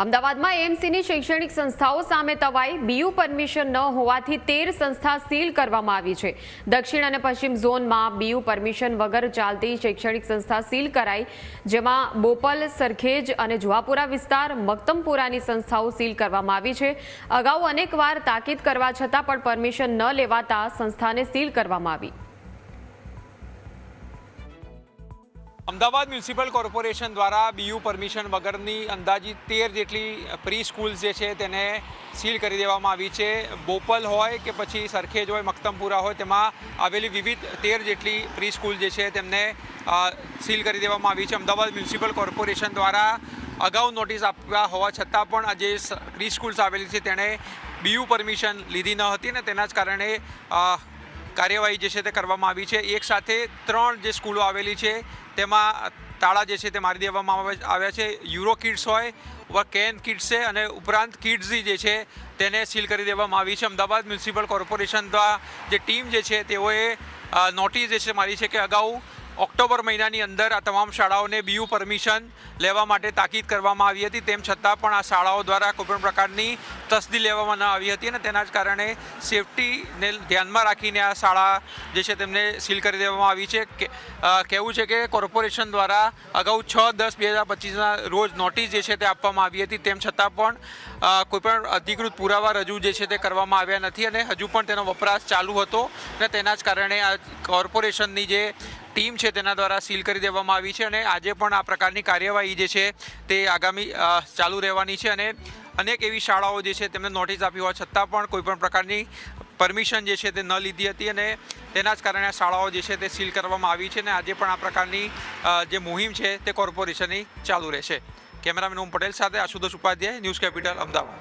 અમદાવાદમાં એએમસીની શૈક્ષણિક સંસ્થાઓ સામે તવાઈ બીયુ પરમિશન ન હોવાથી 13 સંસ્થા સીલ કરવામાં આવી છે। દક્ષિણ અને પશ્ચિમ ઝોનમાં બીયુ પરમિશન વગર ચાલતી શૈક્ષણિક સંસ્થા સીલ કરાઈ, જેમાં બોપલ, સરખેજ અને જુહાપુરા વિસ્તાર, મક્તમપુરાની સંસ્થાઓ સીલ કરવામાં આવી છે। અગાઉ અનેકવાર તાકીદ કરવા છતાં પણ પરમિશન ન લેવાતા સંસ્થાને સીલ કરવામાં આવી। અમદાવાદ મ્યુનિસિપલ કોર્પોરેશન દ્વારા બીયુ પરમિશન વગરની અંદાજિત 13 જેટલી પ્રી સ્કૂલ્સ જે છે તેને સીલ કરી દેવામાં આવી છે। બોપલ હોય કે પછી સરખેજ હોય, મક્તમપુરા હોય, તેમાં આવેલી વિવિધ 13 જેટલી પ્રી સ્કૂલ જે છે તેમને સીલ કરી દેવામાં આવી છે। અમદાવાદ મ્યુનિસિપલ કોર્પોરેશન દ્વારા અગાઉ નોટિસ આપ્યા હોવા છતાં પણ આ જે પ્રી સ્કૂલ્સ આવેલી છે તેણે બીયુ પરમિશન લીધી ન હતી અને તેના જ કારણે કાર્યવાહી જે છે તે કરવામાં આવી છે। એક સાથે 3 જે સ્કૂલો આવેલી છે તેમાં તાળા જે છે તે મારી દેવામાં આવ્યા છે। યુરો કિડ્સ હોય, કેન કિડ્સ છે અને ઉપરાંત કિડ્સી જે છે તેને સીલ કરી દેવામાં આવી છે। અમદાવાદ મ્યુનિસિપલ કોર્પોરેશન દ્વારા જે ટીમ જે છે તેઓએ નોટિસ જે છે મારી છે કે અગાઉ ઓક્ટોબર મહિનાની અંદર આ તમામ શાળાઓને બીયુ પરમિશન લેવા માટે તાકીદ કરવામાં આવી હતી, તેમ છતાં પણ આ શાળાઓ દ્વારા કોઈપણ પ્રકારની તસદી લેવામાં ન આવી હતી અને તેના જ કારણે સેફટીને ધ્યાનમાં રાખીને આ શાળા જે છે તેમને સીલ કરી દેવામાં આવી છે। કહેવું છે કે કોર્પોરેશન દ્વારા અગાઉ 6/10/2025ના રોજ નોટિસ જે છે તે આપવામાં આવી હતી, તેમ છતાં પણ કોઈપણ અધિકૃત પુરાવા રજૂ જે છે તે કરવામાં આવ્યા નથી અને હજુ પણ તેનો વપરાશ ચાલુ હતો અને તેના જ કારણે આ કોર્પોરેશનની જે ટીમ છે તેના દ્વારા સીલ કરી દેવામાં આવી છે અને આજે પણ આ પ્રકારની કાર્યવાહી જે છે તે આગામી ચાલુ રહેવાની છે અને અનેક એવી શાળાઓ જે છે તેમને નોટિસ આપી હોવા છતાં પણ કોઈપણ પ્રકારની પરમિશન જે છે તે ન લીધી હતી અને તેના જ કારણે આ શાળાઓ જે છે તે સીલ કરવામાં આવી છે અને આજે પણ આ પ્રકારની જે મુહિમ છે તે કોર્પોરેશનની ચાલુ રહેશે। કેમેરામેન ઓમ પટેલ સાથે આશુતોષ ઉપાધ્યાય, ન્યૂઝ કેપિટલ, અમદાવાદ।